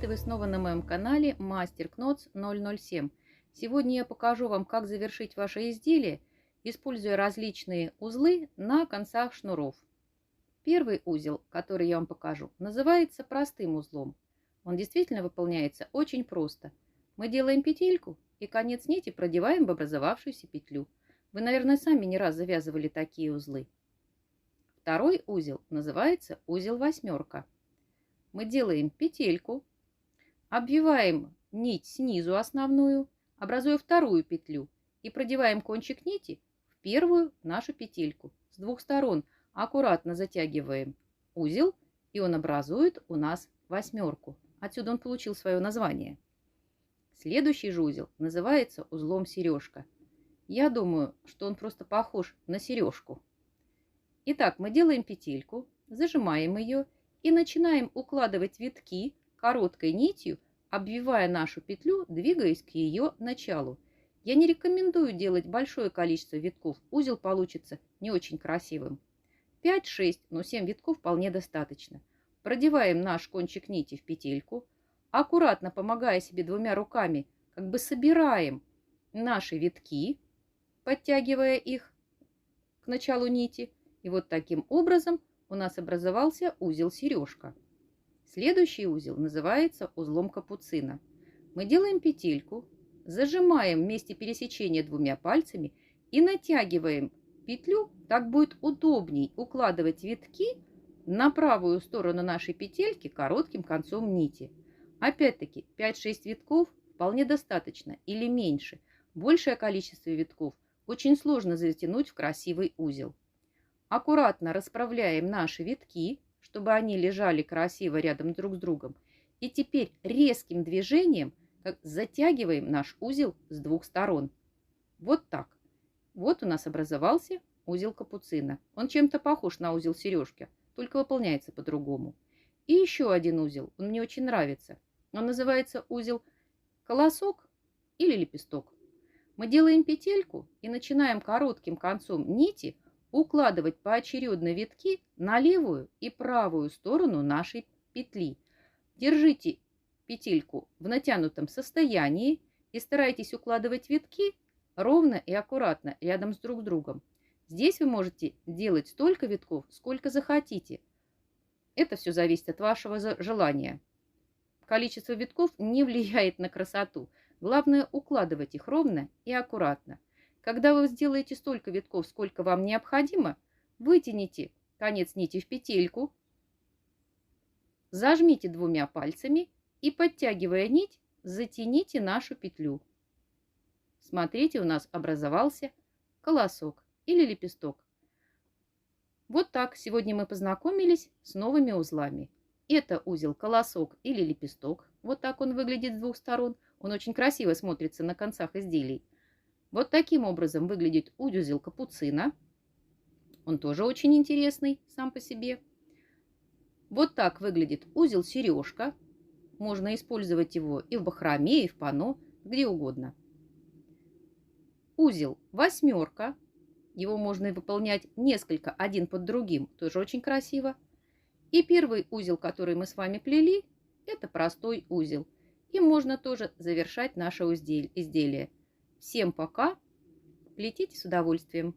привет! И вы снова на моем канале Мастер Knots 007. Сегодня я покажу вам, как завершить ваше изделие, используя различные узлы на концах шнуров. Первый узел, который я вам покажу, называется простым узлом. Он действительно выполняется очень просто. Мы делаем петельку и конец нити продеваем в образовавшуюся петлю. Вы, наверное, сами не раз завязывали такие узлы. Второй узел называется узел восьмерка. Мы делаем петельку, обвиваем нить снизу основную, образуя вторую петлю и продеваем кончик нити в первую нашу петельку. С двух сторон аккуратно затягиваем узел, и он образует у нас восьмерку. Отсюда он получил свое название. Следующий же узел называется узлом сережка. Я думаю, что он просто похож на сережку. Итак, мы делаем петельку, зажимаем ее и начинаем укладывать витки короткой нитью, обвивая нашу петлю, двигаясь к ее началу. Я не рекомендую делать большое количество витков, узел получится не очень красивым. 5-6, но 7 витков вполне достаточно. Продеваем наш кончик нити в петельку, аккуратно помогая себе двумя руками, как бы собираем наши витки, подтягивая их к началу нити. И вот таким образом у нас образовался узел сережка. Следующий узел называется узлом капуцина. Мы делаем петельку, зажимаем в месте пересечения двумя пальцами и натягиваем петлю. Так будет удобней укладывать витки на правую сторону нашей петельки коротким концом нити. Опять-таки 5-6 витков вполне достаточно или меньше. Большее количество витков очень сложно затянуть в красивый узел. Аккуратно расправляем наши витки, чтобы они лежали красиво рядом друг с другом. И теперь резким движением затягиваем наш узел с двух сторон. Вот так. Вот у нас образовался узел капуцина. Он чем-то похож на узел сережки, только выполняется по-другому. И еще один узел, он мне очень нравится. Он называется узел колосок или лепесток. Мы делаем петельку и начинаем коротким концом нити укладывать поочередно витки на левую и правую сторону нашей петли. Держите петельку в натянутом состоянии и старайтесь укладывать витки ровно и аккуратно рядом с друг другом. Здесь вы можете делать столько витков, сколько захотите. Это все зависит от вашего желания. Количество витков не влияет на красоту. Главное укладывать их ровно и аккуратно. Когда вы сделаете столько витков, сколько вам необходимо, вытяните конец нити в петельку, зажмите двумя пальцами и, подтягивая нить, затяните нашу петлю. Смотрите, у нас образовался колосок или лепесток. Вот так сегодня мы познакомились с новыми узлами. Это узел колосок или лепесток. Вот так он выглядит с двух сторон. Он очень красиво смотрится на концах изделий. Вот таким образом выглядит узел капуцина. Он тоже очень интересный сам по себе. Вот так выглядит узел сережка. Можно использовать его и в бахроме, и в панно, где угодно. Узел восьмерка. Его можно выполнять несколько один под другим. Тоже очень красиво. И первый узел, который мы с вами плели, это простой узел. Им можно тоже завершать наше изделие. Всем пока! Плетите с удовольствием!